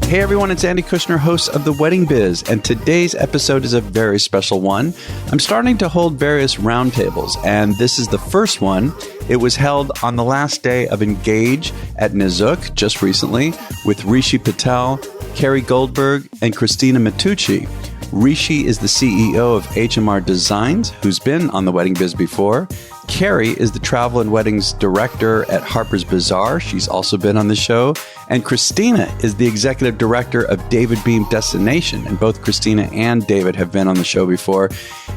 Hey everyone, it's Andy Kushner, host of the Wedding Biz, and today's episode is a very special one. I'm starting to hold various roundtables, and this is the first one. It was held on the last day of Engage at Nizuc just recently with Rishi Patel, Carrie Goldberg, and Christina Matteucci. Rishi is the CEO of HMR Designs, who's been on the Wedding Biz before. Carrie is the travel and weddings director at Harpers Bizzaar. She's also been on the show. And Christina is the executive director of David Beahm Destination. And both Christina and David have been on the show before.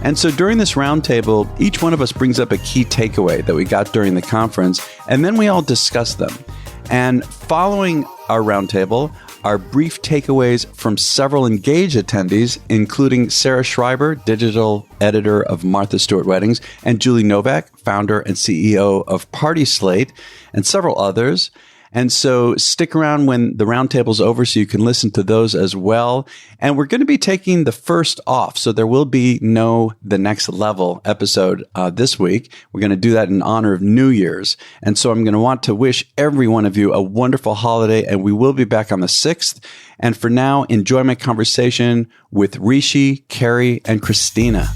And so during this roundtable, each one of us brings up a key takeaway that we got during the conference, and then we all discuss them. And following our roundtable are brief takeaways from several Engage attendees, including Sarah Schreiber, digital editor of Martha Stewart Weddings, and Julie Novak, founder and CEO of Party Slate, and several others. And so stick around when the roundtable's over so you can listen to those as well. And we're going to be taking the first off, so there will be no The Next Level episode this week. We're going to do that in honor of New Year's. And so I'm going to want to wish every one of you a wonderful holiday, and we will be back on the 6th. And for now, enjoy my conversation with Rishi, Carrie, and Christina.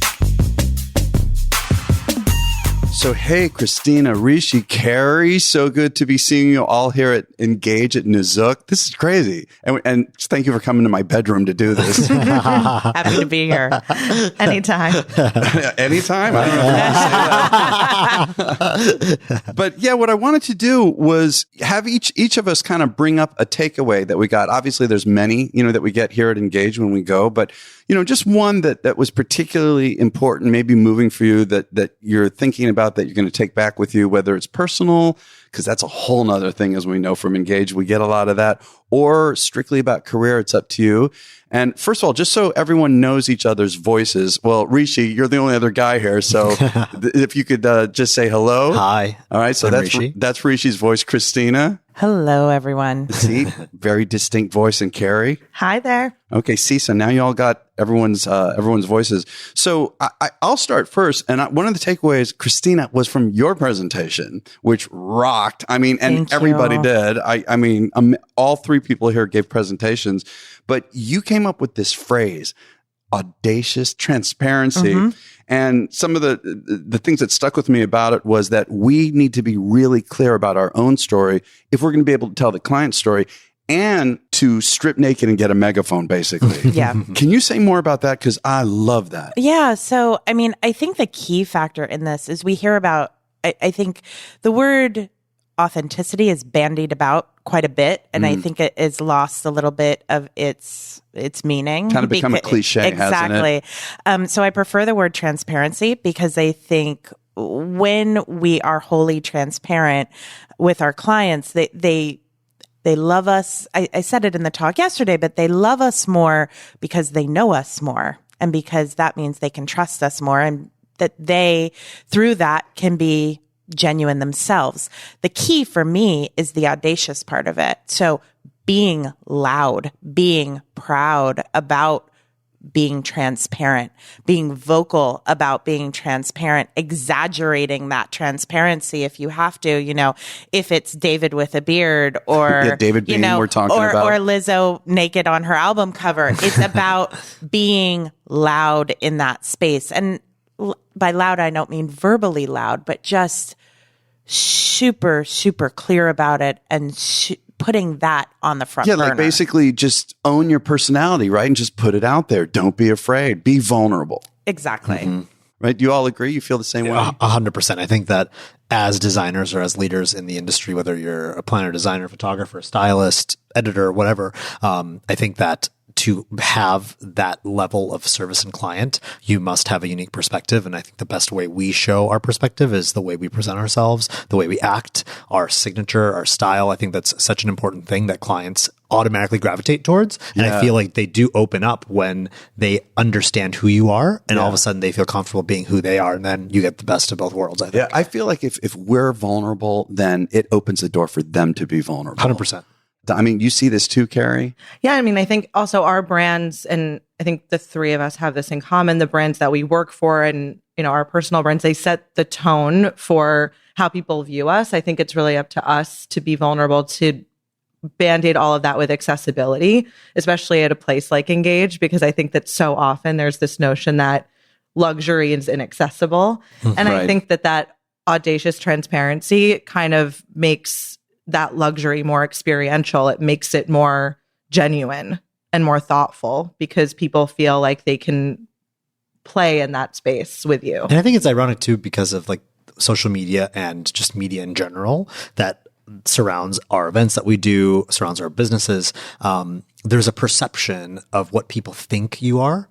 So, hey, Christina, Rishi, Carrie, so good to be seeing you all here at Engage at Nizuc. This is crazy. And thank you for coming to my bedroom to do this. Happy to be here. Anytime. Anytime? I don't know if I can say that. But yeah, what I wanted to do was have each of us kind of bring up a takeaway that we got. Obviously, there's many, that we get here at Engage when we go, but just one that was particularly important, maybe moving for you that you're thinking about that you're going to take back with you, whether it's personal, because that's a whole nother thing, as we know from Engage. We get a lot of that, or strictly about career. It's up to you. And first of all, just so everyone knows each other's voices, well, Rishi, you're the only other guy here. So if you could just say hello. Hi. All right. So that's Rishi's voice. Christina. Hello, everyone. See, very distinct voice. And Carrie. Hi there. Okay, see, so now you all got everyone's voices. So I'll start first. And one of the takeaways, Christina, was from your presentation, which rocked. I mean, and Thank everybody you. did. I mean, all three people here gave presentations, but you came up with this phrase, audacious transparency. Mm-hmm. And some of the things that stuck with me about it was that we need to be really clear about our own story if we're going to be able to tell the client's story, and to strip naked and get a megaphone, basically. Yeah. Can you say more about that? Because I love that. Yeah. So, I mean, I think the key factor in this is we hear about, I think the word authenticity is bandied about quite a bit. And I think it is lost a little bit of its meaning. Kind of become a cliche, exactly. hasn't it? So I prefer the word transparency, because I think when we are wholly transparent with our clients, they love us. I said it in the talk yesterday, but they love us more because they know us more, and because that means they can trust us more, and that they, through that, can be genuine themselves. The key for me is the audacious part of it. So being loud, being proud about being transparent, being vocal about being transparent, exaggerating that transparency if you have to, if it's David with a beard, or David Beahm we're talking about, or Lizzo naked on her album cover. It's about being loud in that space. And by loud, I don't mean verbally loud, but just super, super clear about it, and putting that on the front burner. Like basically just own your personality, right? And just put it out there. Don't be afraid. Be vulnerable. Exactly. Mm-hmm. Right? Do you all agree? You feel the same way? 100%. I think that as designers or as leaders in the industry, whether you're a planner, designer, photographer, stylist, editor, whatever, I think that to have that level of service and client, you must have a unique perspective. And I think the best way we show our perspective is the way we present ourselves, the way we act, our signature, our style. I think that's such an important thing that clients automatically gravitate towards. And I feel like they do open up when they understand who you are, and all of a sudden they feel comfortable being who they are. And then you get the best of both worlds, I think. Yeah, I feel like if we're vulnerable, then it opens the door for them to be vulnerable. 100%. I mean, you see this too, Carrie? Yeah, I mean, I think also our brands, and I think the three of us have this in common, the brands that we work for and, our personal brands, they set the tone for how people view us. I think it's really up to us to be vulnerable, to band-aid all of that with accessibility, especially at a place like Engage, because I think that so often there's this notion that luxury is inaccessible. And I think that audacious transparency kind of makes that luxury more experiential. It makes it more genuine and more thoughtful because people feel like they can play in that space with you. And I think it's ironic too, because of like social media and just media in general that surrounds our events that we do, surrounds our businesses. There's a perception of what people think you are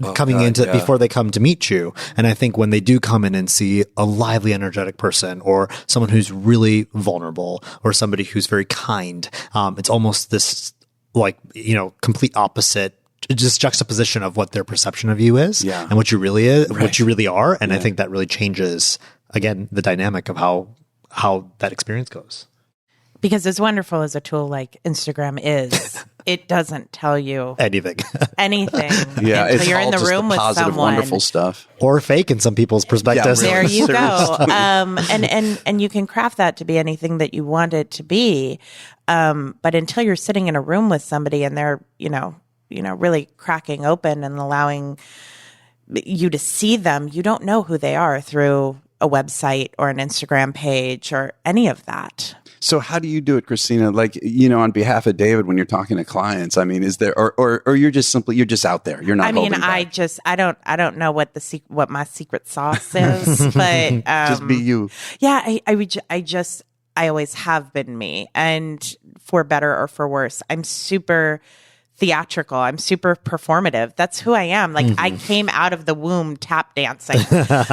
before they come to meet you. And I think when they do come in and see a lively, energetic person or someone who's really vulnerable or somebody who's very kind, it's almost this complete opposite, just juxtaposition of what their perception of you is and what you really are. And I think that really changes, again, the dynamic of how that experience goes. Because as wonderful as a tool like Instagram is, it doesn't tell you anything. Yeah, until it's you're all in the just room the with positive, someone. wonderful stuff, or fake in some people's perspectives. There you go. And you can craft that to be anything that you want it to be. But until you're sitting in a room with somebody and they're really cracking open and allowing you to see them, you don't know who they are through a website or an Instagram page or any of that. So how do you do it, Christina? Like, on behalf of David, when you're talking to clients, I mean, is there, or you're just out there. You're not. I mean, holding back. I don't know what my secret sauce is, but just be you. Yeah, I always have been me, and for better or for worse, I'm super theatrical. I'm super performative. That's who I am. Like I came out of the womb tap dancing. That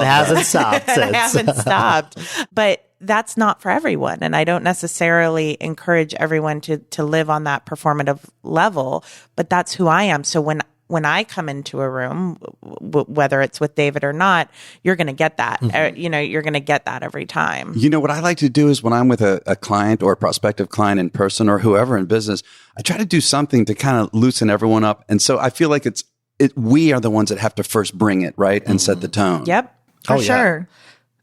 hasn't stopped. It hasn't stopped. But that's not for everyone. And I don't necessarily encourage everyone to live on that performative level, but that's who I am. So when I come into a room, whether it's with David or not, you're going to get that. You're going to get that every time. What I like to do is when I'm with a client or a prospective client in person or whoever in business, I try to do something to kind of loosen everyone up. And so I feel like we are the ones that have to first bring it, right? And set the tone. Yep. For sure.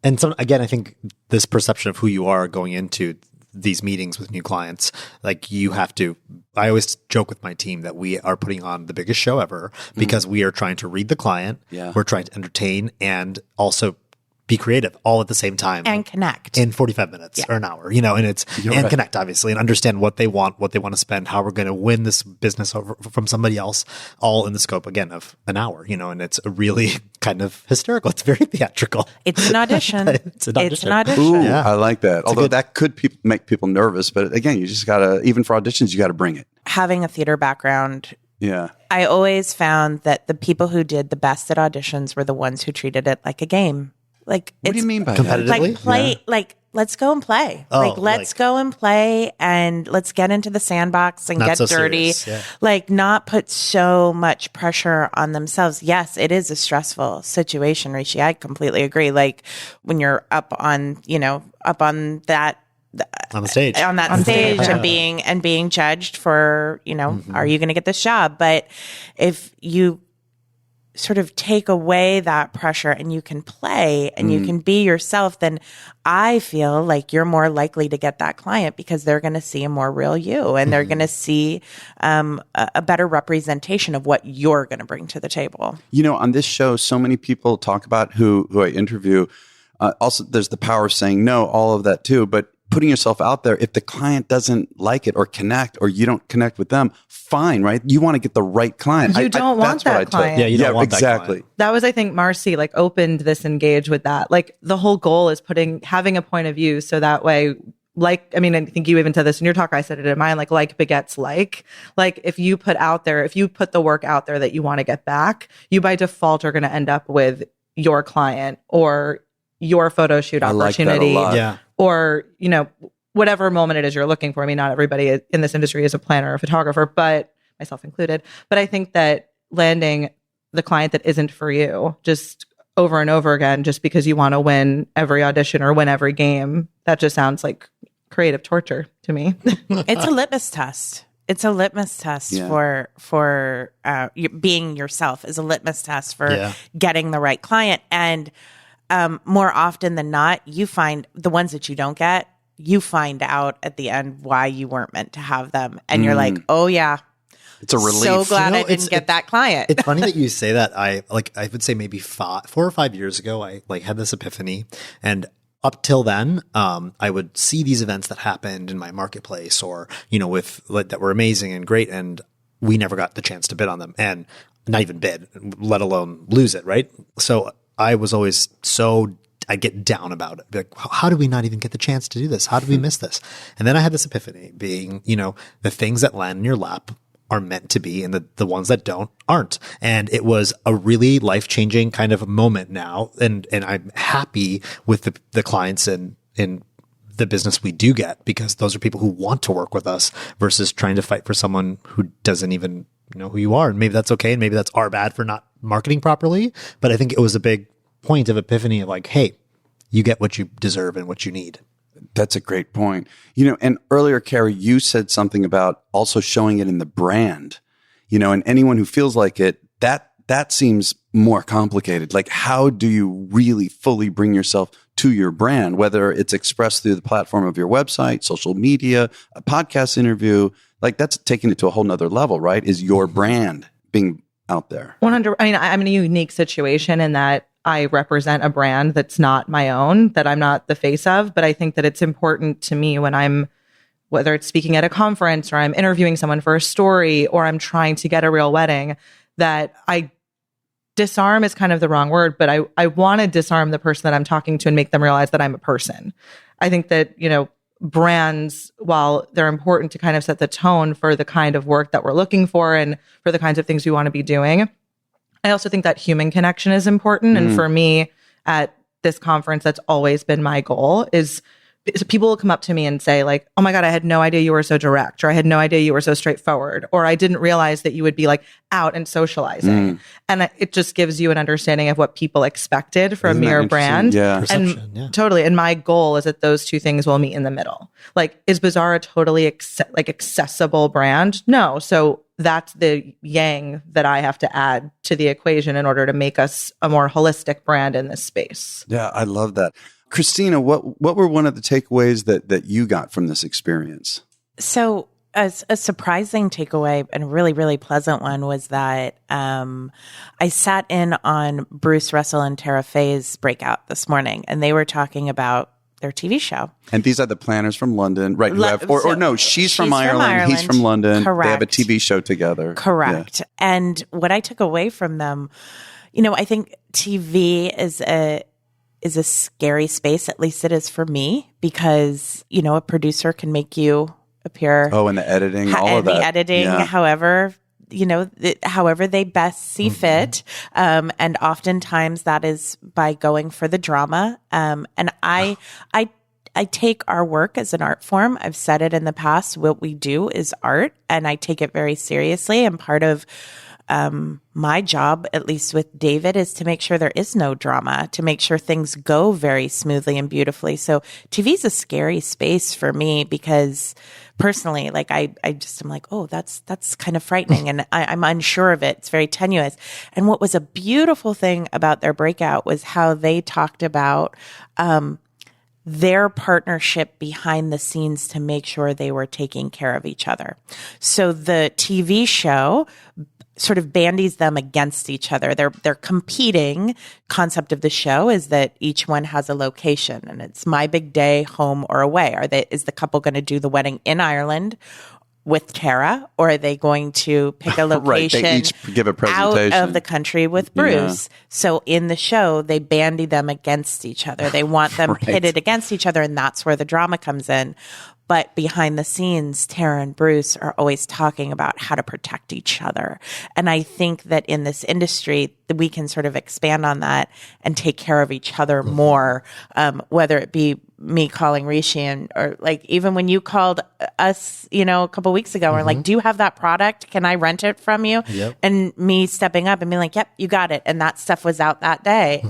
And so again, I think this perception of who you are going into these meetings with new clients, like I always joke with my team that we are putting on the biggest show ever because we are trying to read the client. Yeah. We're trying to entertain and also be creative all at the same time. And connect. In 45 minutes or an hour, and connect obviously and understand what they want to spend, how we're going to win this business over from somebody else, all in the scope again of an hour, and it's a really kind of hysterical. It's very theatrical. It's an audition. It's an audition. Ooh, yeah. I like that. Although that could make people nervous, but again, you just gotta, even for auditions, you gotta bring it. Having a theater background. Yeah. I always found that the people who did the best at auditions were the ones who treated it like a game. Like, what do you mean by competitively? that? Like play, let's go and play. Let's go and play and let's get into the sandbox and get dirty. Not put so much pressure on themselves. Yes, it is a stressful situation, Rishi. I completely agree. Like when you're up on that. On the stage. On that stage and being judged for, are you going to get this job? But if you sort of take away that pressure and you can play and you can be yourself, then I feel like you're more likely to get that client because they're going to see a more real you and they're going to see a better representation of what you're going to bring to the table. On this show, so many people talk about who I interview. Also, there's the power of saying no, all of that too, but putting yourself out there, if the client doesn't like it or connect or you don't connect with them, fine, right? You want to get the right client. You don't want that client. Yeah, you don't want exactly. that client. That was, I think, Marcy opened this Engage with that. The whole goal is having a point of view so that way, I think you even said this in your talk, I said it in mine, like begets like. If you put the work out there that you want to get back, you by default are going to end up with your client or your photo shoot opportunity. I like that a lot. Or, whatever moment it is you're looking for. I mean, not everybody in this industry is a planner or a photographer, but myself included. But I think that landing the client that isn't for you just over and over again, just because you want to win every audition or win every game, that just sounds like creative torture to me. It's a litmus test. It's a litmus test for being yourself, is a litmus test for getting the right client. And more often than not, you find the ones that you don't get you find out at the end why you weren't meant to have them. And you're like, oh yeah, it's a relief. So glad I didn't get that client. It's funny that you say that. I would say maybe 4 or 5 years ago, I had this epiphany, and up till then, I would see these events that happened in my marketplace or, that were amazing and great. And we never got the chance to bid on them, and not even bid, let alone lose it. Right. So I was always I get down about it. Like, how did we not even get the chance to do this? How did we miss this? And then I had this epiphany being, the things that land in your lap are meant to be, and the ones that don't aren't. And it was a really life-changing kind of moment now. And I'm happy with the clients and the business we do get, because those are people who want to work with us versus trying to fight for someone who doesn't even know who you are. And maybe that's okay. And maybe that's our bad for not marketing properly. But I think it was a big point of epiphany of like, hey, you get what you deserve and what you need. That's a great point. And earlier, Carrie, you said something about also showing it in the brand, and anyone who feels like it, that seems more complicated. Like, how do you really fully bring yourself to your brand, whether it's expressed through the platform of your website, social media, a podcast interview? Like, that's taking it to a whole nother level, right? Is your brand being out there? 100. I mean, I'm in a unique situation in that I represent a brand that's not my own, that I'm not the face of. But I think that it's important to me when whether it's speaking at a conference or I'm interviewing someone for a story or I'm trying to get a real wedding, that I disarm is kind of the wrong word, but I want to disarm the person that I'm talking to and make them realize that I'm a person. I think that, brands, while they're important to kind of set the tone for the kind of work that we're looking for and for the kinds of things we want to be doing, I also think that human connection is important. And for me at this conference, that's always been my goal is people will come up to me and say like, oh my God, I had no idea you were so direct, or I had no idea you were so straightforward, or I didn't realize that you would be like out and socializing. And it just gives you an understanding of what people expected from your brand. Yeah. And totally. And my goal is that those two things will meet in the middle. Like, is Bizzaar a totally accessible brand? No. So that's the yang that I have to add to the equation in order to make us a more holistic brand in this space. Yeah, I love that. Christina, what were one of the takeaways that you got from this experience? So a surprising takeaway and a really, really pleasant one was that I sat in on Bruce Russell and Tara Fay's breakout this morning, and they were talking about their TV show. And these are the planners from London, right? She's from Ireland, he's from London. Correct. They have a TV show together. Correct. Yeah. And what I took away from them, I think TV is a scary space. At least it is for me, because, a producer can make you appear. Oh, and the editing, all of that. The editing, yeah. however they best see fit. And oftentimes that is by going for the drama. And I take our work as an art form. I've said it in the past. What we do is art, and I take it very seriously. And part of my job, at least with David, is to make sure there is no drama, to make sure things go very smoothly and beautifully. So TV is a scary space for me because personally, like I just am like, oh, that's kind of frightening, and I'm unsure of it. It's very tenuous. And what was a beautiful thing about their breakout was how they talked about their partnership behind the scenes to make sure they were taking care of each other. So the TV show sort of bandies them against each other. They're competing. Concept of the show is that each one has a location, and it's my big day, home or away. Is the couple going to do the wedding in Ireland with Tara, or are they going to pick a location they each give a presentation out of the country with Bruce? Yeah. So in the show, they bandy them against each other. They want them pitted against each other, and that's where the drama comes in. But behind the scenes, Tara and Bruce are always talking about how to protect each other. And I think that in this industry, we can sort of expand on that and take care of each other more, whether it be me calling Rishi or like even when you called us, a couple weeks ago, we're like, do you have that product? Can I rent it from you? Yep. And me stepping up and being like, yep, you got it. And that stuff was out that day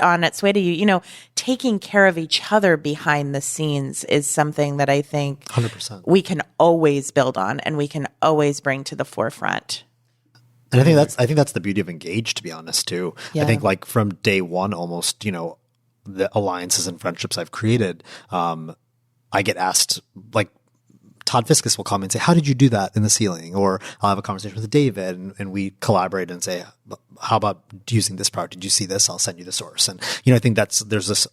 on its way to you. Taking care of each other behind the scenes is something that I think 100% we can always build on and we can always bring to the forefront. And I think that's the beauty of Engage, to be honest, too. Yeah. I think like from day one, almost, the alliances and friendships I've created, I get asked, like, Todd Fiskus will come and say, how did you do that in the ceiling? Or I'll have a conversation with David and we collaborate and say, how about using this product? Did you see this? I'll send you the source. And, I think there's this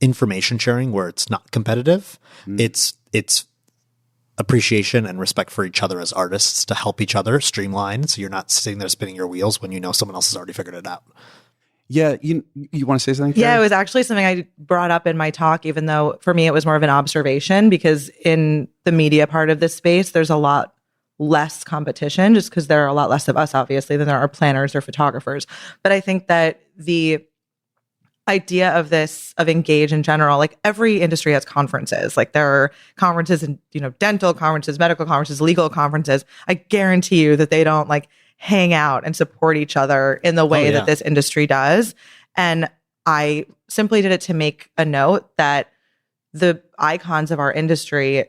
information sharing where it's not competitive. It's appreciation and respect for each other as artists to help each other streamline. So you're not sitting there spinning your wheels when someone else has already figured it out. Yeah. You want to say something, Carrie? Yeah, it was actually something I brought up in my talk, even though for me it was more of an observation, because in the media part of this space, there's a lot less competition just because there are a lot less of us, obviously, than there are planners or photographers. But I think that the idea of Engage in general, like every industry has conferences. Like there are conferences in, dental conferences, medical conferences, legal conferences. I guarantee you that they don't like hang out and support each other in the way that this industry does. And I simply did it to make a note that the icons of our industry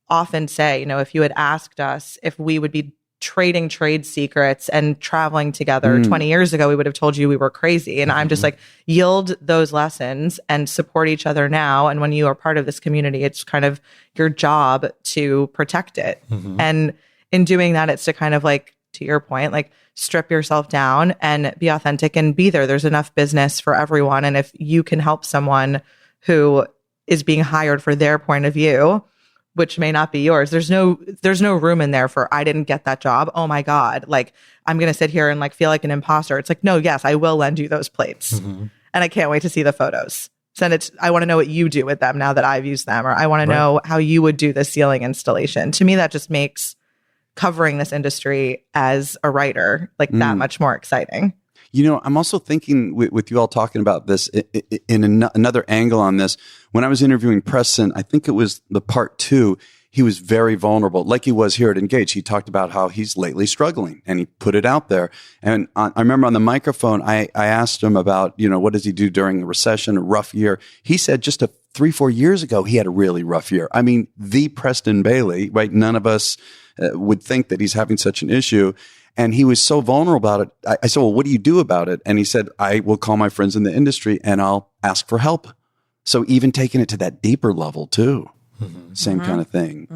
often say, if you had asked us if we would be trading trade secrets and traveling together 20 years ago, we would have told you we were crazy. And I'm just like, yield those lessons and support each other now. And when you are part of this community, it's kind of your job to protect it. And in doing that, it's to kind of like, to your point, like strip yourself down and be authentic and be there. There's enough business for everyone. And if you can help someone who is being hired for their point of view, which may not be yours, there's no room in there for, I didn't get that job. Oh my God. Like I'm going to sit here and like feel like an imposter. It's like, no, yes, I will lend you those plates. And I can't wait to see the photos. I want to know what you do with them now that I've used them, or I want to know how you would do the ceiling installation. To me, that just makes covering this industry as a writer like that much more exciting. I'm also thinking with you all talking about this in another angle on this. When I was interviewing Preston, I think it was the part 2, he was very vulnerable, like he was here at Engage. He talked about how he's lately struggling and he put it out there. And I remember on the microphone, I asked him about, what does he do during a recession, a rough year? He said just 3-4 years ago, he had a really rough year. I mean, the Preston Bailey, right? None of us would think that he's having such an issue. And he was so vulnerable about it. I said, well, what do you do about it? And he said, I will call my friends in the industry and I'll ask for help. So even taking it to that deeper level too, same kind of thing.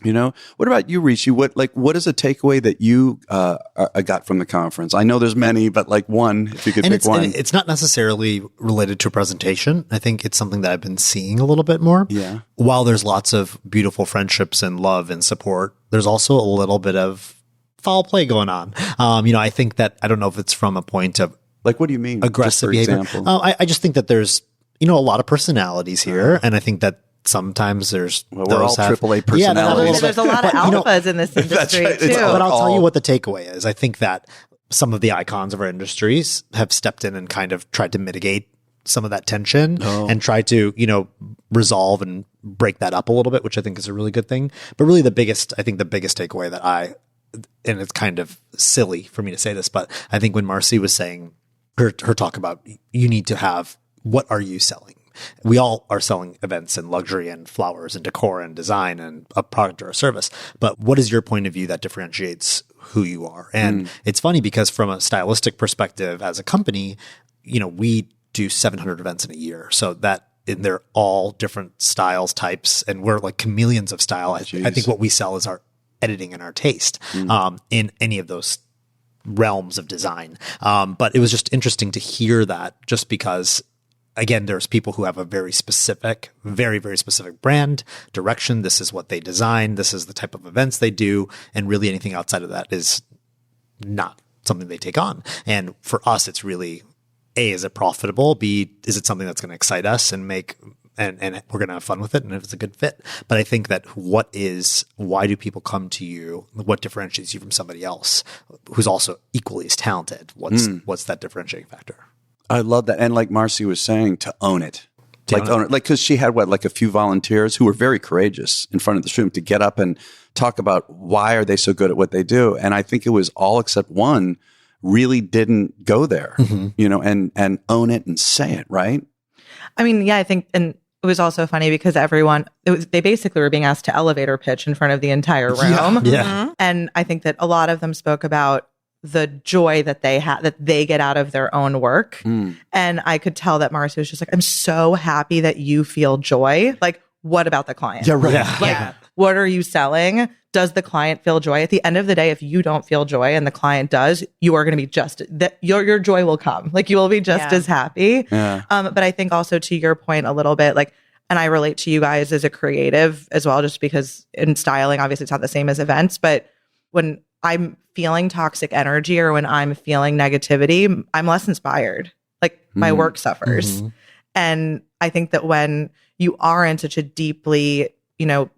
What about you, Rishi? What is a takeaway that you got from the conference? I know there's many, but like one, if you could pick one. It's not necessarily related to a presentation. I think it's something that I've been seeing a little bit more. Yeah. While there's lots of beautiful friendships and love and support, there's also a little bit of foul play going on. I think that, I don't know if it's from a point of like, what do you mean? Aggressive behavior. I just think that there's, a lot of personalities here. And I think that sometimes there's, we're all AAA personalities. There's a lot of alphas in this industry too. But I'll tell you what the takeaway is. I think that some of the icons of our industries have stepped in and kind of tried to mitigate some of that tension and try to, resolve and break that up a little bit, which I think is a really good thing. But really the biggest takeaway that and it's kind of silly for me to say this, but I think when Marcy was saying her talk about, you need to have, what are you selling? We all are selling events and luxury and flowers and decor and design and a product or a service. But what is your point of view that differentiates who you are? And it's funny because from a stylistic perspective as a company, we do 700 events in a year. So that, and they're all different styles, types, and we're like chameleons of style. I think what we sell is our editing and our taste in any of those realms of design. But it was just interesting to hear that, just because, again, there's people who have a very specific, very, very specific brand direction. This is what they design. This is the type of events they do. And really anything outside of that is not something they take on. And for us, it's really, A, is it profitable? B, is it something that's going to excite us and make and we're going to have fun with it, and if it's a good fit. But I think that why do people come to you? What differentiates you from somebody else who's also equally as talented? What's that differentiating factor? I love that. And like Marcy was saying, to own it. Because she had a few volunteers who were very courageous in front of the room to get up and talk about why are they so good at what they do. And I think it was all except one really didn't go there, and own it and say it, right? I mean, yeah, I think, and it was also funny because they basically were being asked to elevator pitch in front of the entire room. Yeah. And I think that a lot of them spoke about the joy that they get out of their own work. And I could tell that Marcy was just like, I'm so happy that you feel joy. Like, what about the client? Yeah, right. Yeah. What are you selling? Does the client feel joy? At the end of the day, if you don't feel joy and the client does, you are going to be your joy will come. Like you will be just as happy. Yeah. But I think also to your point a little bit, like, and I relate to you guys as a creative as well, just because in styling, obviously it's not the same as events, but when I'm feeling toxic energy or when I'm feeling negativity, I'm less inspired. Like my work suffers. Mm-hmm. And I think that when you are in such a deeply, in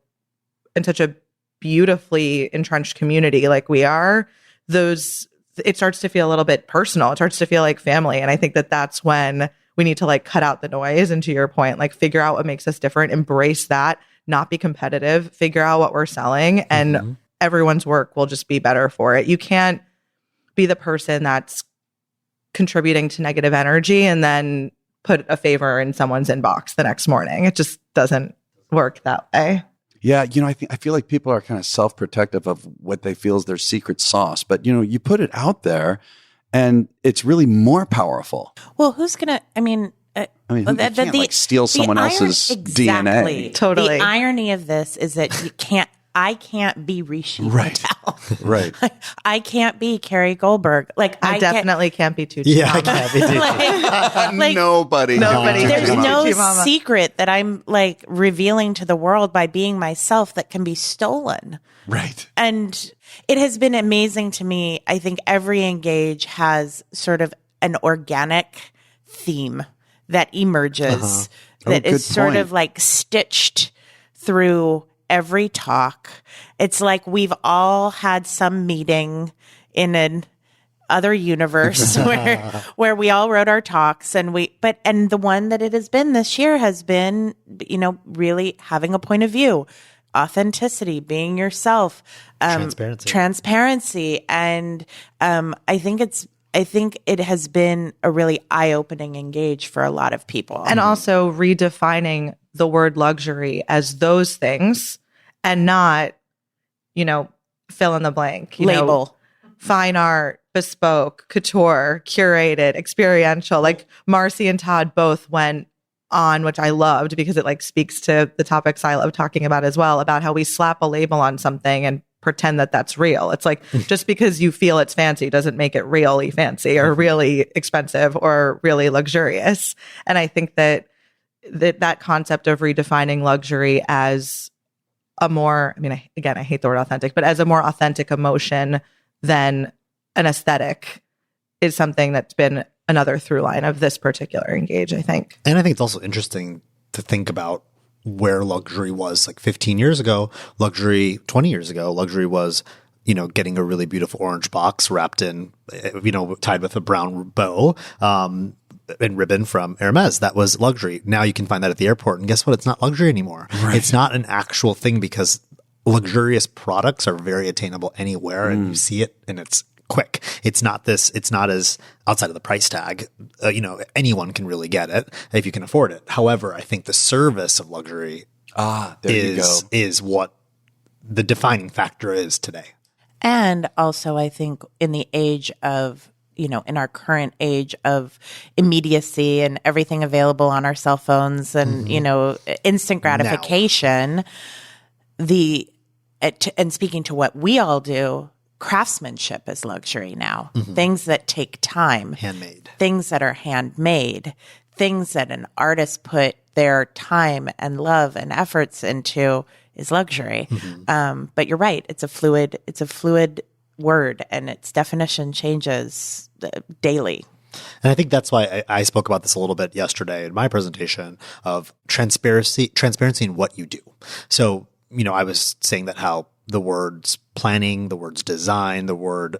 such a beautifully entrenched community like we are, it starts to feel a little bit personal. It starts to feel like family. And I think that that's when we need to like cut out the noise. And to your point, like figure out what makes us different, embrace that, not be competitive, figure out what we're selling, and everyone's work will just be better for it. You can't be the person that's contributing to negative energy and then put a favor in someone's inbox the next morning. It just doesn't work that way. Yeah, I feel like people are kind of self-protective of what they feel is their secret sauce, but you put it out there, and it's really more powerful. Well, who's gonna? You can't steal someone else's DNA. Totally. The irony of this is that I can't be Rishi Patel. Right. I can't be Carrie Goldberg. Like I definitely can't be too. Yeah, I can't be too. like, Nobody. There's no Mama. secret that I'm like revealing to the world by being myself that can be stolen. Right. And it has been amazing to me. I think every Engage has sort of an organic theme that emerges that is sort of like stitched through every talk. It's like we've all had some meeting in an other universe where we all wrote our talks, and the one that it has been this year has been, really having a point of view, authenticity, being yourself, transparency. And I think it has been a really eye-opening Engage for a lot of people. And also redefining the word luxury as those things and not, fill in the blank. Label. Fine art, bespoke, couture, curated, experiential. Like Marcy and Todd both went on, which I loved because it like speaks to the topics I love talking about as well, about how we slap a label on something and pretend that that's real. It's like just because you feel it's fancy doesn't make it really fancy or really expensive or really luxurious. And I think that concept of redefining luxury as a more, I hate the word authentic, but as a more authentic emotion than an aesthetic is something that's been another through line of this particular Engage, I think. And I think it's also interesting to think about where luxury was like 15 years ago, 20 years ago, luxury was, getting a really beautiful orange box wrapped in, tied with a brown bow, and ribbon from Hermes. That was luxury. Now you can find that at the airport, and guess what? It's not luxury anymore. Right. It's not an actual thing because luxurious products are very attainable anywhere, and you see it, and it's quick. It's not as outside of the price tag. Anyone can really get it if you can afford it. However, I think the service of luxury is what the defining factor is today. And also, I think in the age of, in our current age of immediacy and everything available on our cell phones and, instant gratification, and speaking to what we all do, craftsmanship is luxury now. Things that take time. Handmade. Things that are handmade. Things that an artist put their time and love and efforts into is luxury. But you're right. It's a fluid word, and its definition changes daily. And I think that's why I spoke about this a little bit yesterday in my presentation of transparency in what you do. So, I was saying that how the words planning, the words design, the word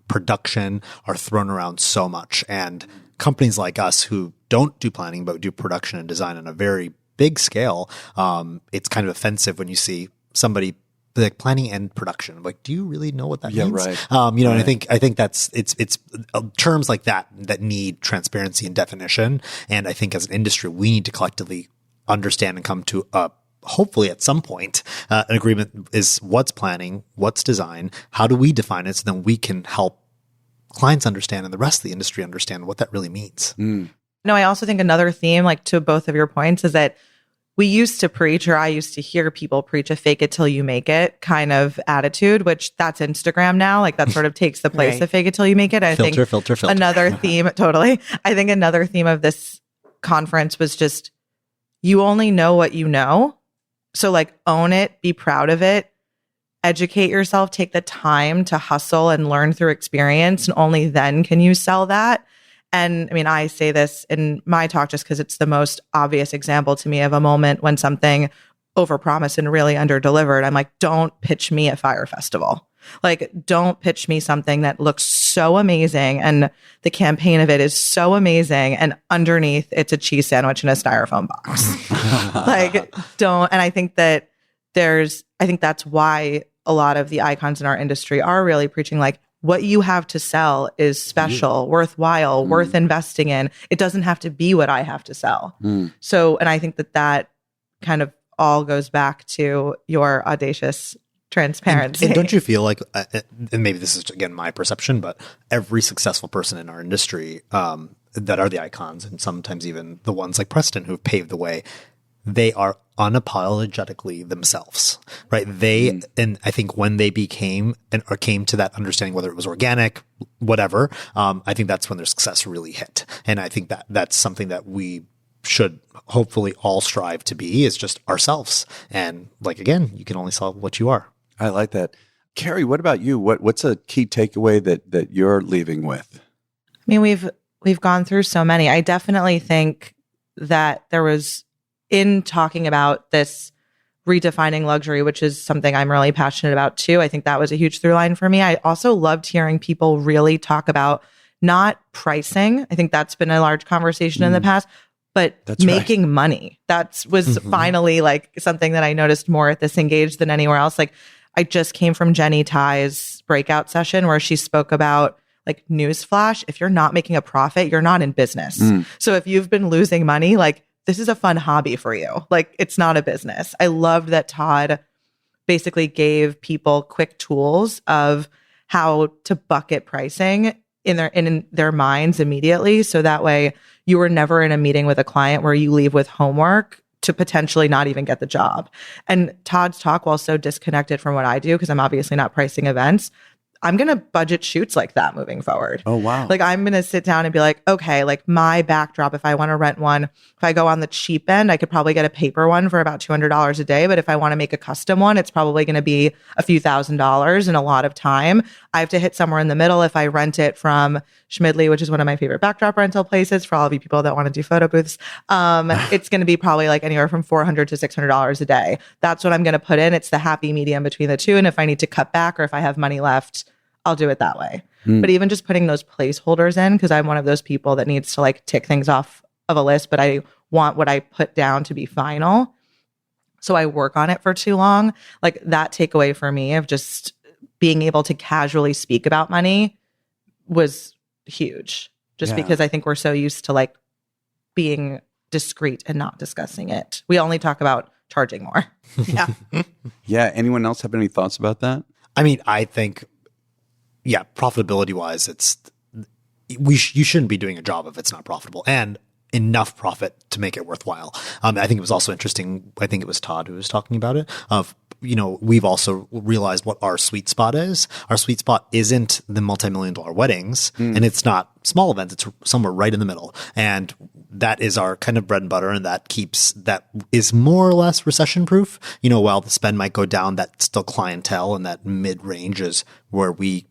production are thrown around so much. And companies like us who don't do planning, but do production and design on a very big scale, it's kind of offensive when you see somebody like planning and production. Like, do you really know what that means? Right. And I think that's it's terms like that need transparency and definition. And I think as an industry, we need to collectively understand and come to hopefully at some point, an agreement is what's planning, what's design, how do we define it so then we can help clients understand and the rest of the industry understand what that really means. No, I also think another theme, like to both of your points, is that we used to preach, or I used to hear people preach a fake it till you make it kind of attitude, which that's Instagram now. Like that sort of takes the place of fake it till you make it. I think filter. Another theme, totally. I think another theme of this conference was just, you only know what you know. So like own it, be proud of it, educate yourself, take the time to hustle and learn through experience. And only then can you sell that. And I mean, I say this in my talk just because it's the most obvious example to me of a moment when something overpromised and really underdelivered. I'm like, don't pitch me a Fire Festival. Like, don't pitch me something that looks so amazing and the campaign of it is so amazing. And underneath, it's a cheese sandwich in a styrofoam box. Like, don't. And I think that I think that's why a lot of the icons in our industry are really preaching like, what you have to sell is special, worthwhile, worth investing in. It doesn't have to be what I have to sell. So, and I think that kind of all goes back to your audacious transparency. And don't you feel like, and maybe this is again my perception, but every successful person in our industry that are the icons, and sometimes even the ones like Preston who've paved the way, they are unapologetically themselves, right? They, and I think when they became or came to that understanding, whether it was organic, whatever, I think that's when their success really hit. And I think that that's something that we should hopefully all strive to be, is just ourselves. And like, again, you can only sell what you are. I like that. Carrie, what about you? What's a key takeaway that you're leaving with? I mean, we've gone through so many. I definitely think that there was, in talking about this redefining luxury, which is something I'm really passionate about too, I think that was a huge through line for me. I also loved hearing people really talk about not pricing. I think that's been a large conversation in the past, but making money. That was finally like something that I noticed more at this Engage than anywhere else. Like, I just came from Jenny Tai's breakout session where she spoke about like, newsflash, if you're not making a profit, you're not in business. So if you've been losing money, like, this is a fun hobby for you. Like, it's not a business. I loved that Todd basically gave people quick tools of how to bucket pricing in their minds immediately. So that way you were never in a meeting with a client where you leave with homework to potentially not even get the job. And Todd's talk, while so disconnected from what I do, because I'm obviously not pricing events, I'm going to budget shoots like that moving forward. Oh, wow. Like, I'm going to sit down and be like, okay, like my backdrop, if I want to rent one, if I go on the cheap end, I could probably get a paper one for about $200 a day. But if I want to make a custom one, it's probably going to be a few $1,000s and a lot of time. I have to hit somewhere in the middle. If I rent it from Schmidley, which is one of my favorite backdrop rental places for all of you people that want to do photo booths, it's going to be probably like anywhere from $400 to $600 a day. That's what I'm going to put in. It's the happy medium between the two. And if I need to cut back or if I have money left, I'll do it that way. But even just putting those placeholders in, because I'm one of those people that needs to like tick things off of a list, but I want what I put down to be final. So I work on it for too long. Like, that takeaway for me of just being able to casually speak about money was huge. Just because I think we're so used to like being discreet and not discussing it. We only talk about charging more. Yeah. Anyone else have any thoughts about that? I mean, I think, yeah, profitability wise, you shouldn't be doing a job if it's not profitable, and enough profit to make it worthwhile. I think it was also interesting. I think it was Todd who was talking about it. We've also realized what our sweet spot is. Our sweet spot isn't the multi-million-dollar weddings, and it's not small events. It's somewhere right in the middle, and that is our kind of bread and butter, and that is more or less recession proof. While the spend might go down, that still clientele and that mid range is where we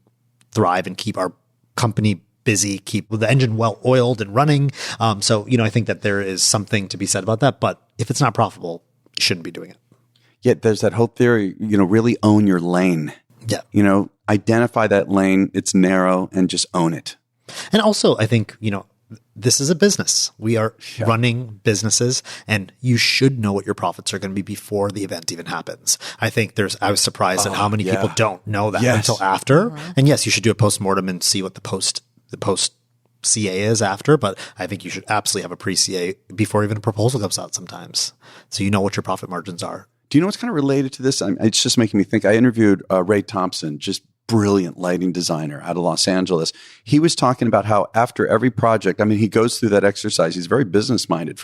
thrive and keep our company busy, keep the engine well oiled and running. So I think that there is something to be said about that. But if it's not profitable, you shouldn't be doing it. Yet there's that whole theory, really own your lane. Yeah. Identify that lane. It's narrow and just own it. And also, I think, this is a business. We are running businesses, and you should know what your profits are going to be before the event even happens. I think I was surprised at how many people don't know that until after. And yes, you should do a postmortem and see what the post CA is after, but I think you should absolutely have a pre-CA before even a proposal comes out sometimes. So you know what your profit margins are. Do you know what's kind of related to this? It's just making me think. I interviewed Ray Thompson just brilliant lighting designer out of Los Angeles. He was talking about how after every project, I mean, he goes through that exercise. He's very business minded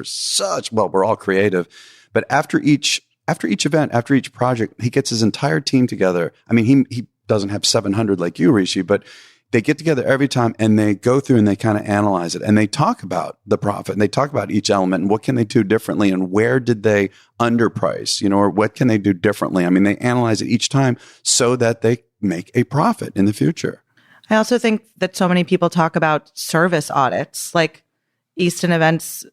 we're all creative, but after each event, after each project, he gets his entire team together. I mean, he doesn't have 700 like you, Rishi, but they get together every time and they go through and they kind of analyze it and they talk about the profit and they talk about each element and what can they do differently and where did they underprice, or what can they do differently? I mean, they analyze it each time so that they make a profit in the future. I also think that so many people talk about service audits, like Easton Events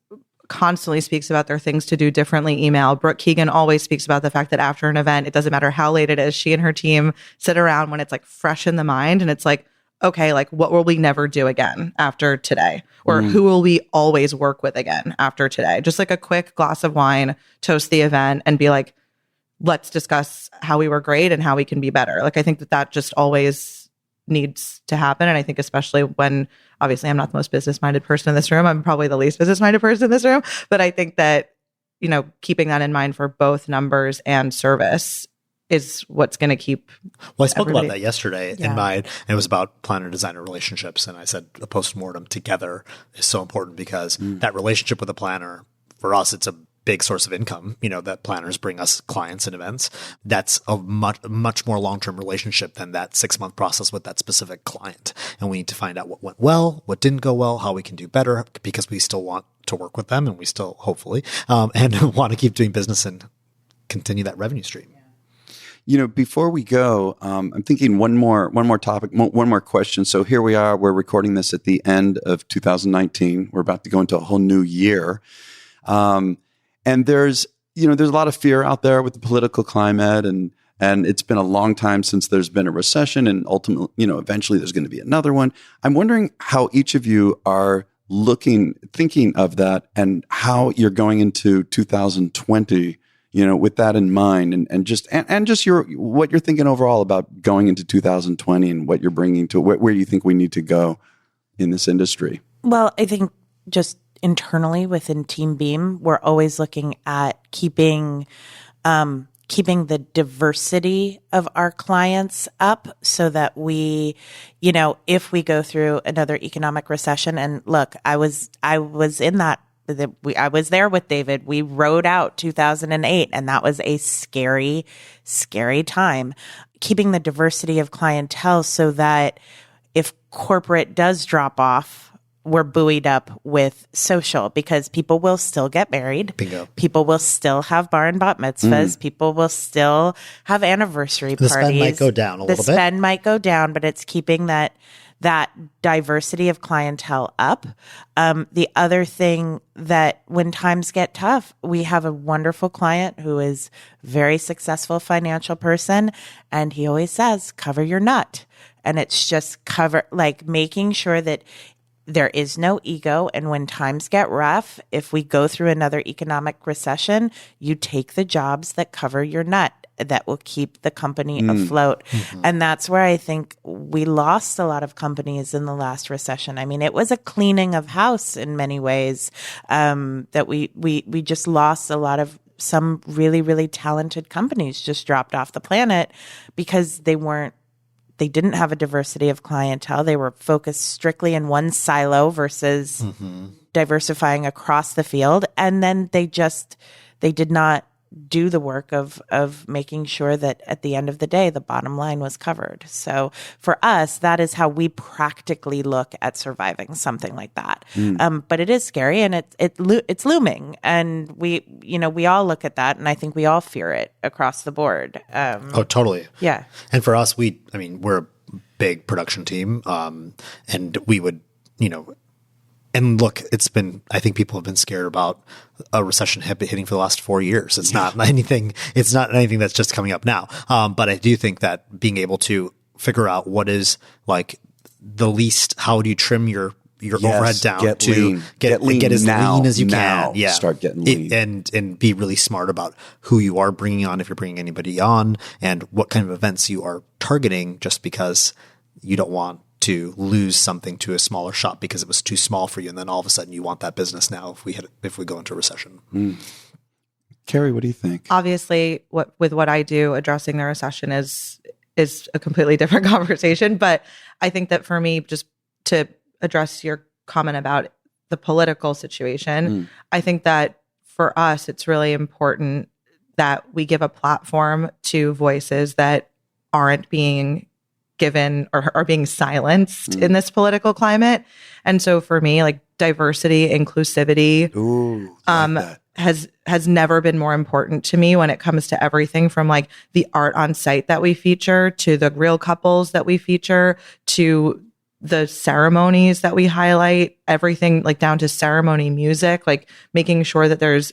constantly speaks about their things to do differently email. Brooke Keegan always speaks about the fact that after an event, it doesn't matter how late it is, she and her team sit around when it's like fresh in the mind and it's like, okay, like what will we never do again after today? Or who will we always work with again after today? Just like a quick glass of wine, toast the event and be like, let's discuss how we were great and how we can be better. Like, I think that just always needs to happen. And I think especially when, obviously I'm not the most business-minded person in this room. I'm probably the least business-minded person in this room. But I think that, keeping that in mind for both numbers and service is what's going to keep. Well, I spoke about that yesterday in mine, and it was about planner-designer relationships. And I said a postmortem together is so important because that relationship with a planner, for us, it's a big source of income, that planners bring us clients and events. That's a much more long-term relationship than that 6-month process with that specific client. And we need to find out what went well, what didn't go well, how we can do better, because we still want to work with them and we still hopefully, and want to keep doing business and continue that revenue stream. Before we go, I'm thinking one more topic, one more question. So here we are, we're recording this at the end of 2019. We're about to go into a whole new year. And there's a lot of fear out there with the political climate and it's been a long time since there's been a recession and ultimately, eventually there's going to be another one. I'm wondering how each of you are thinking of that and how you're going into 2020 with that in mind and just what you're thinking overall about going into 2020 and what you're bringing to where you think we need to go in this industry. Well, I think just internally within Team Beahm, we're always looking at keeping the diversity of our clients up so that we, if we go through another economic recession, and look, I was in that. I was there with David. We rode out 2008, and that was a scary, scary time. Keeping the diversity of clientele so that if corporate does drop off, we're buoyed up with social because people will still get married. Bingo. People will still have bar and bat mitzvahs. People will still have anniversary parties. The spend might go down a little bit. The spend might go down, but it's keeping that diversity of clientele up. The other thing that when times get tough, we have a wonderful client who is a very successful financial person. And he always says, cover your nut. And it's just making sure that there is no ego. And when times get rough, if we go through another economic recession, you take the jobs that cover your nut, that will keep the company afloat. Mm-hmm. And that's where I think we lost a lot of companies in the last recession. I mean, it was a cleaning of house in many ways, that we just lost a lot of some really, really talented companies just dropped off the planet because they didn't have a diversity of clientele. They were focused strictly in one silo versus diversifying across the field. And then they did not do the work of making sure that at the end of the day, the bottom line was covered. So for us, that is how we practically look at surviving something like that. But it is scary and it's looming. And we all look at that and I think we all fear it across the board. Oh, totally. Yeah. And for us, we're a big production team. And we would, and look, I think people have been scared about a recession hitting for the last 4 years. It's not anything that's just coming up now. But I do think that being able to figure out what is like the least, how do you trim your overhead down get get as lean as you can. Yeah. Start getting lean. And be really smart about who you are bringing on, if you're bringing anybody on, and what kind of events you are targeting, just because you don't want to lose something to a smaller shop because it was too small for you. And then all of a sudden you want that business now if we go into a recession. Carrie, what do you think? Obviously, with what I do, addressing the recession is is a completely different conversation. But I think that for me, just to address your comment about the political situation, I think that for us, it's really important that we give a platform to voices that aren't being given or are being silenced in this political climate. And so for me, like diversity, inclusivity, has never been more important to me when it comes to everything from like the art on site that we feature to the real couples that we feature to the ceremonies that we highlight, everything like down to ceremony music, like making sure that there's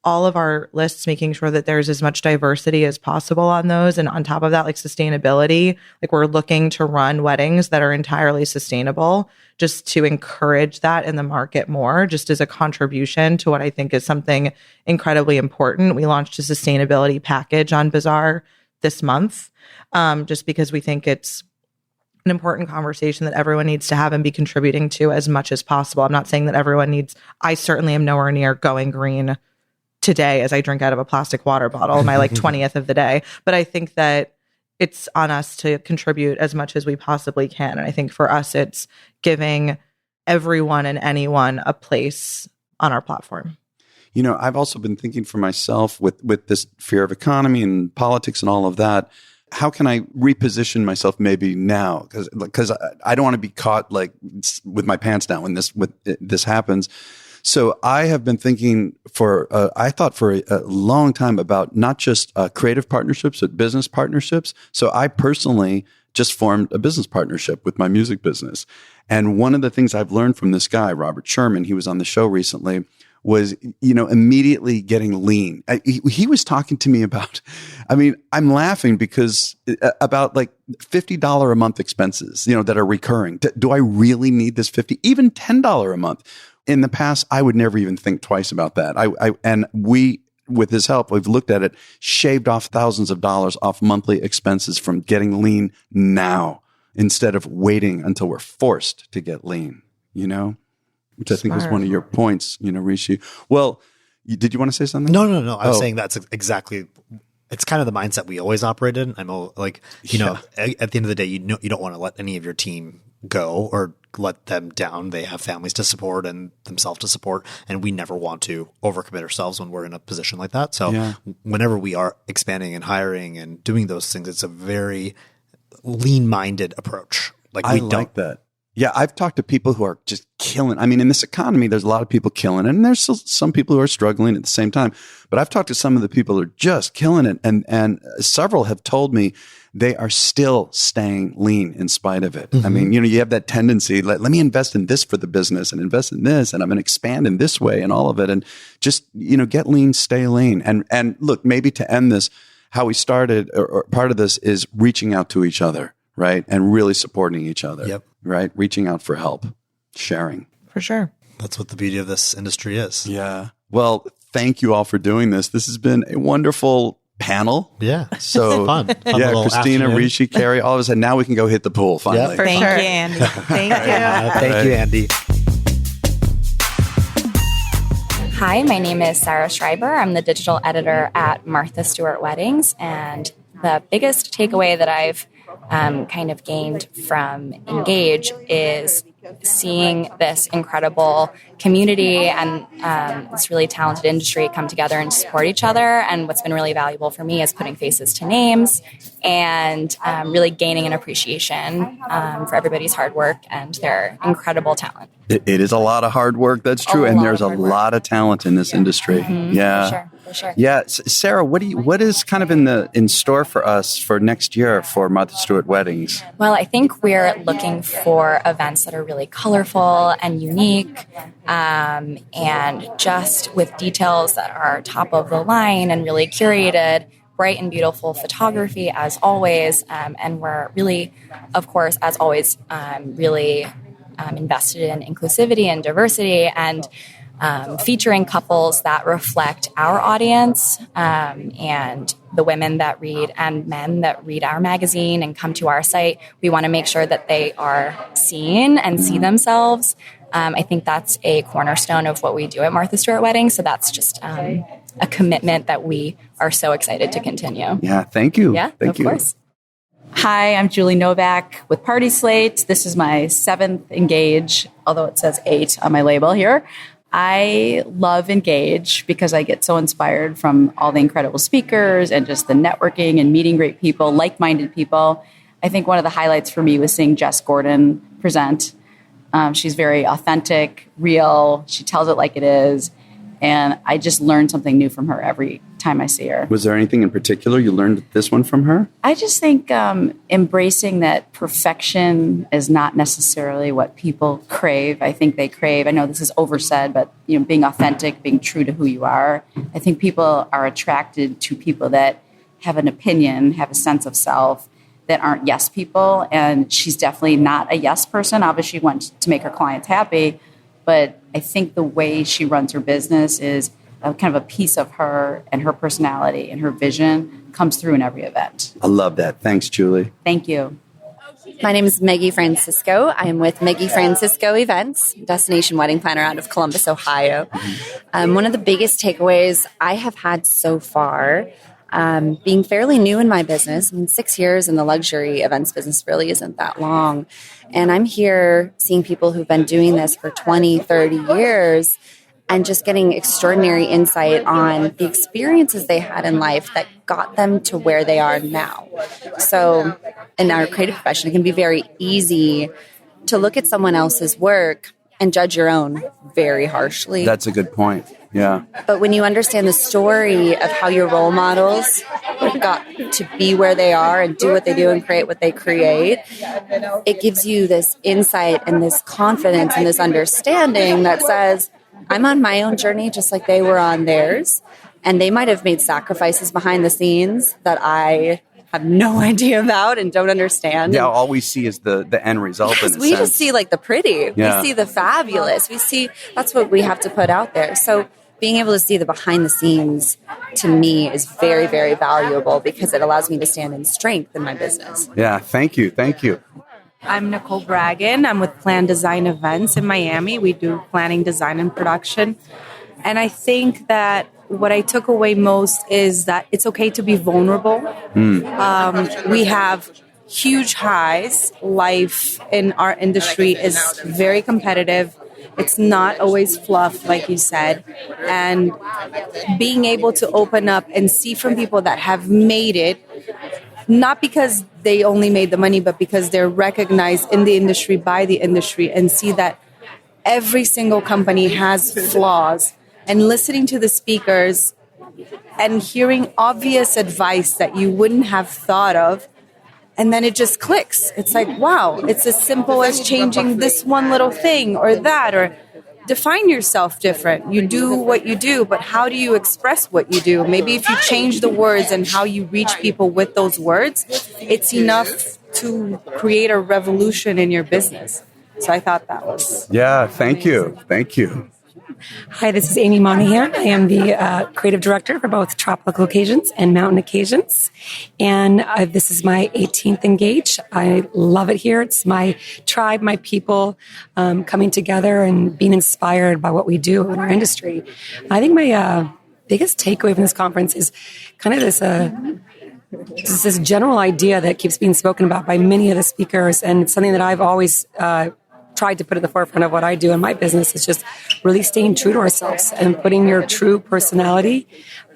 all of our lists, making sure that there's as much diversity as possible on those. And on top of that, like sustainability, like we're looking to run weddings that are entirely sustainable just to encourage that in the market more, just as a contribution to what I think is something incredibly important. We launched a sustainability package on Bizzaar this month, just because we think it's an important conversation that everyone needs to have and be contributing to as much as possible. I'm not saying that everyone needs, I certainly am nowhere near going green today as I drink out of a plastic water bottle, my like 20th of the day. But I think that it's on us to contribute as much as we possibly can. And I think for us, it's giving everyone and anyone a place on our platform. You know, I've also been thinking for myself with this fear of economy and politics and all of that, how can I reposition myself maybe now? Because I don't want to be caught like with my pants down when this happens. So I have been thinking for a long time about not just creative partnerships, but business partnerships. So I personally just formed a business partnership with my music business. And one of the things I've learned from this guy, Robert Sherman, he was on the show recently, was, immediately getting lean. He was talking to me about, I'm laughing because about like $50 a month expenses, that are recurring. Do I really need this even $10 a month? In the past, I would never even think twice about that. With his help, we've looked at it, shaved off thousands of dollars off monthly expenses from getting lean now instead of waiting until we're forced to get lean, which I think was one of your points, Rishi. Well, did you want to say something? No. I was saying that's exactly. It's kind of the mindset we always operate in. I'm like, at the end of the day, you don't want to let any of your team go or let them down. They have families to support and themselves to support. And we never want to overcommit ourselves when we're in a position like that. So whenever we are expanding and hiring and doing those things, it's a very lean-minded approach. I like that. Yeah, I've talked to people who are just killing. In this economy, there's a lot of people killing it, and there's still some people who are struggling at the same time. But I've talked to some of the people who are just killing it, and several have told me they are still staying lean in spite of it. Mm-hmm. You have that tendency, let me invest in this for the business and invest in this, and I'm going to expand in this way and all of it, and just get lean, stay lean, and look, maybe to end this, how we started, or part of this is reaching out to each other. Right. And really supporting each other. Yep. Right. Reaching out for help, sharing. For sure. That's what the beauty of this industry is. Yeah. Well, thank you all for doing this. This has been a wonderful panel. Yeah. So fun yeah, Christina, afternoon. Rishi, Carrie, all of a sudden now we can go hit the pool finally. Yeah, for Thank sure. you, Andy. Thank you. Thank you, Andy. Hi, my name is Sarah Schreiber. I'm the digital editor at Martha Stewart Weddings. And the biggest takeaway that I've kind of gained from Engage is seeing this incredible community and this really talented industry come together and support each other. And what's been really valuable for me is putting faces to names and really gaining an appreciation for everybody's hard work and their incredible talent. It is a lot of hard work. That's true. And there's a lot of talent in this industry. Mm-hmm. Yeah. For sure. Yeah. Sarah, what is kind of in store for us for next year for Martha Stewart Weddings? Well, I think we're looking for events that are really colorful and unique, and just with details that are top of the line and really curated, bright and beautiful photography as always. And we're really, of course, as always, really invested in inclusivity and diversity and featuring couples that reflect our audience and the women that read and men that read our magazine and come to our site. We want to make sure that they are seen and see themselves. I think that's a cornerstone of what we do at Martha Stewart Weddings. So that's just a commitment that we are so excited to continue. Yeah, thank you. Yeah, thank you. Of course. Hi, I'm Julie Novak with Party Slate. This is my 7th Engage, although it says 8 on my label here. I love Engage because I get so inspired from all the incredible speakers and just the networking and meeting great people, like-minded people. I think one of the highlights for me was seeing Jess Gordon present. She's very authentic, real. She tells it like it is. And I just learned something new from her every time I see her. Was there anything in particular you learned this one from her? I just think embracing that perfection is not necessarily what people crave. I think they crave, I know this is oversaid, but being authentic, being true to who you are. I think people are attracted to people that have an opinion, have a sense of self, that aren't yes people. And she's definitely not a yes person. Obviously, she wants to make her clients happy. But I think the way she runs her business is kind of a piece of her and her personality and her vision comes through in every event. I love that. Thanks, Julie. Thank you. My name is Maggie Francisco. I am with Maggie Francisco Events, destination wedding planner out of Columbus, Ohio. One of the biggest takeaways I have had so far, being fairly new in my business, 6 years in the luxury events business really isn't that long. And I'm here seeing people who've been doing this for 20, 30 years and just getting extraordinary insight on the experiences they had in life that got them to where they are now. So in our creative profession, it can be very easy to look at someone else's work and judge your own very harshly. That's a good point. Yeah. But when you understand the story of how your role models got to be where they are and do what they do and create what they create, it gives you this insight and this confidence and this understanding that says, I'm on my own journey just like they were on theirs. And they might have made sacrifices behind the scenes that I have no idea about and don't understand. Yeah, all we see is the end result. Yes, we just see like the pretty. Yeah. We see the fabulous. We see that's what we have to put out there. So being able to see the behind the scenes to me is very, very valuable because it allows me to stand in strength in my business. Yeah, thank you. Thank you. I'm Nicole Bragan. I'm with Plan Design Events in Miami. We do planning, design, and production. And I think that what I took away most is that it's okay to be vulnerable. We have huge highs. Life in our industry is very competitive. It's not always fluff, like you said. And being able to open up and see from people that have made it, not because they only made the money, but because they're recognized in the industry by the industry, and see that every single company has flaws, and listening to the speakers and hearing obvious advice that you wouldn't have thought of. And then it just clicks. It's like, wow, it's as simple as changing this one little thing or that, or define yourself different. You do what you do, but how do you express what you do? Maybe if you change the words and how you reach people with those words, it's enough to create a revolution in your business. So I thought that was... Yeah, thank you. Thank you. Hi, this is Amy Monahan. I am the creative director for both tropical occasions and mountain occasions. And this is my 18th Engage. I love it here. It's my tribe, my people coming together and being inspired by what we do in our industry. I think my biggest takeaway from this conference is kind of this general idea that keeps being spoken about by many of the speakers. And it's something that I've always tried to put at the forefront of what I do in my business is just really staying true to ourselves and putting your true personality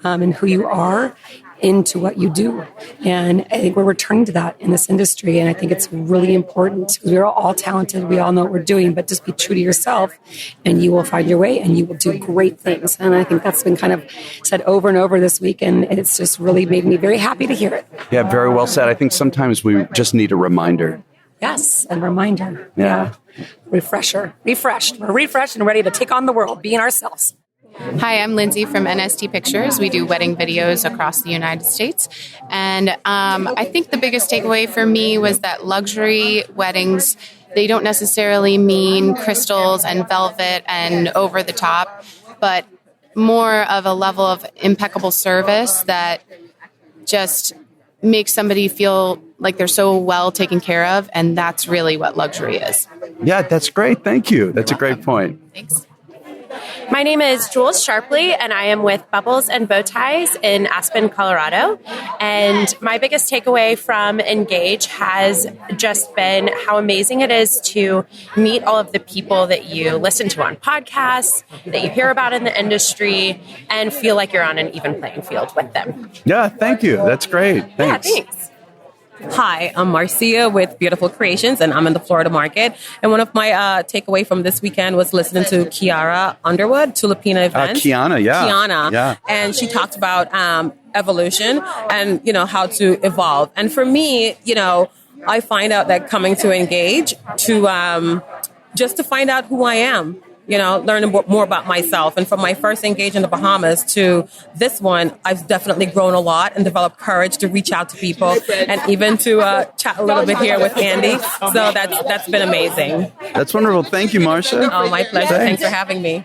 and who you are into what you do. And I think we're returning to that in this industry. And I think it's really important because we're all talented. We all know what we're doing, but just be true to yourself and you will find your way and you will do great things. And I think that's been kind of said over and over this week. And it's just really made me very happy to hear it. Yeah, very well said. I think sometimes we just need a reminder. Yes, a reminder. Yeah. Refreshed. We're refreshed and ready to take on the world, being ourselves. Hi, I'm Lindsay from NST Pictures. We do wedding videos across the United States. And I think the biggest takeaway for me was that luxury weddings, they don't necessarily mean crystals and velvet and over the top, but more of a level of impeccable service that just makes somebody feel like they're so well taken care of. And that's really what luxury is. Yeah, that's great. Thank you. That's a great point. Thanks. My name is Jules Sharpley, and I am with Bubbles and Bow Ties in Aspen, Colorado. And my biggest takeaway from Engage has just been how amazing it is to meet all of the people that you listen to on podcasts, that you hear about in the industry, and feel like you're on an even playing field with them. Yeah, thank you. That's great. Thanks. Yeah, thanks. Hi, I'm Marcia with Beautiful Creations, and I'm in the Florida market. And one of my takeaway from this weekend was listening to Kiara Underwood, Tulipina event. Kiana, yeah. Kiana. Yeah. And she talked about evolution and, how to evolve. And for me, I find out that coming to Engage to just to find out who I am. Learning more about myself. And from my first Engage in the Bahamas to this one, I've definitely grown a lot and developed courage to reach out to people and even to chat a little bit here with Andy. So that's been amazing. That's wonderful. Thank you, Marcia. Oh, my pleasure. Thanks for having me.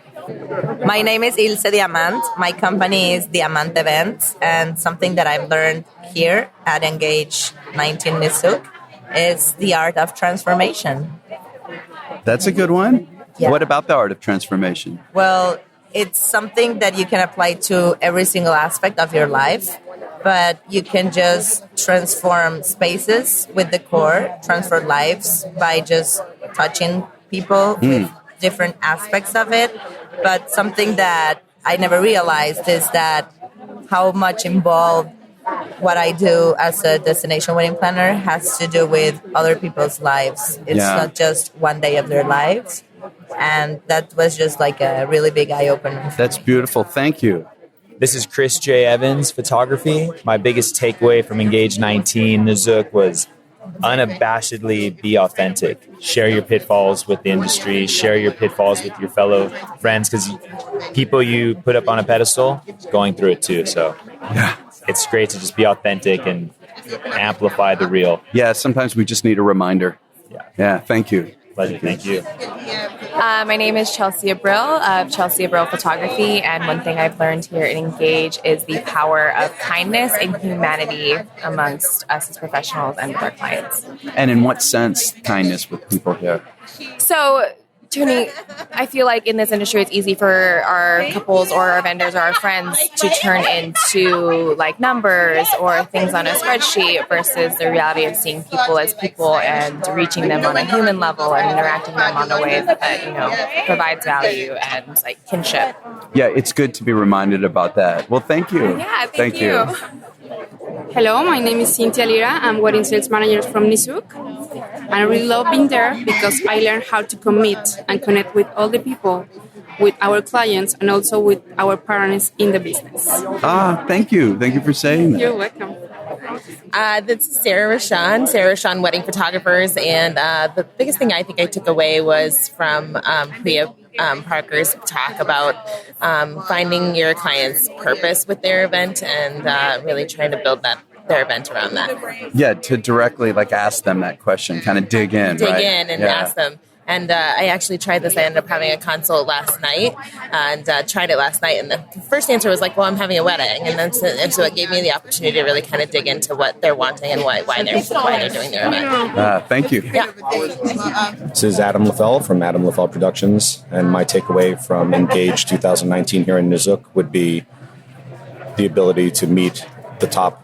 My name is Ilse Diamant. My company is Diamant Events, and something that I've learned here at Engage 19 Nizuc is the art of transformation. That's a good one. Yeah. What about the art of transformation? Well, it's something that you can apply to every single aspect of your life, but you can just transform spaces with the core, transform lives by just touching people with different aspects of it. But something that I never realized is that how much involved what I do as a destination wedding planner has to do with other people's lives. It's not just one day of their lives. And that was just like a really big eye-opener. That's beautiful. Thank you. This is Chris J. Evans, photography. My biggest takeaway from Engage 19 Nizuc was unabashedly be authentic. Share your pitfalls with the industry. Share your pitfalls with your fellow friends, because people you put up on a pedestal going through it too. So it's great to just be authentic and amplify the real. Yeah, sometimes we just need a reminder. Yeah, thank you. Pleasure. Thank you. My name is Chelsea Abril of Chelsea Abril Photography, and one thing I've learned here at Engage is the power of kindness and humanity amongst us as professionals and with our clients. And in what sense kindness with people here? So, Tony, I feel like in this industry, it's easy for our couples or our vendors or our friends to turn into like numbers or things on a spreadsheet versus the reality of seeing people as people and reaching them on a human level and interacting with them on a way that, provides value and like kinship. Yeah, it's good to be reminded about that. Well, thank you. Yeah, thank you. Hello, my name is Cynthia Lira. I'm wedding sales manager from Nizuc. And I really love being there because I learned how to commit and connect with all the people, with our clients, and also with our partners in the business. Thank you. Thank you for saying that. You're welcome. This is Sarah Rashawn Wedding Photographers. And the biggest thing I think I took away was from Priya Parker's talk about finding your client's purpose with their event and really trying to build their event around that. Yeah, to directly ask them that question, kind of dig in And ask them. And I actually tried this. I ended up having a consult last night and tried it last night. And the first answer was well, I'm having a wedding. And so it gave me the opportunity to really kind of dig into what they're wanting and why they're doing their event. Thank you. Yeah. This is Adam LaFell from Adam LaFell Productions. And my takeaway from Engage 2019 here in Nizuc would be the ability to meet the top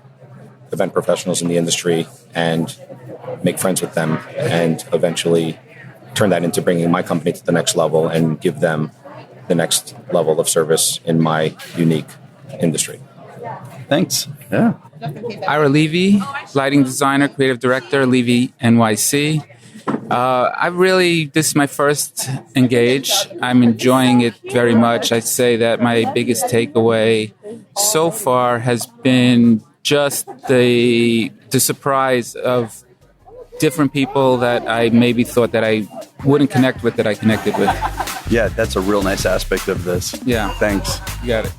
event professionals in the industry and make friends with them and eventually turn that into bringing my company to the next level and give them the next level of service in my unique industry. Thanks. Yeah. Ira Levy, lighting designer, creative director, Levy NYC. This is my first Engage. I'm enjoying it very much. I'd say that my biggest takeaway so far has been just the surprise of different people that I maybe thought that I wouldn't connect with that I connected with. Yeah, that's a real nice aspect of this. Yeah. Thanks. You got it.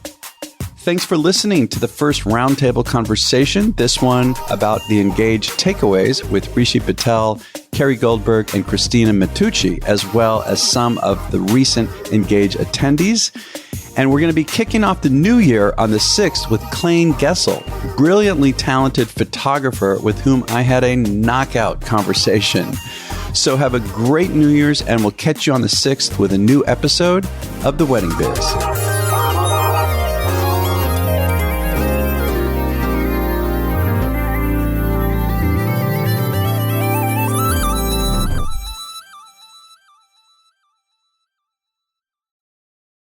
Thanks for listening to the first roundtable conversation. This one about the Engage takeaways with Rishi Patel, Carrie Goldberg, and Christina Matteucci, as well as some of the recent Engage attendees. And we're going to be kicking off the new year on the 6th with Klain Gessel, brilliantly talented photographer with whom I had a knockout conversation. So have a great New Year's, and we'll catch you on the 6th with a new episode of The Wedding Biz.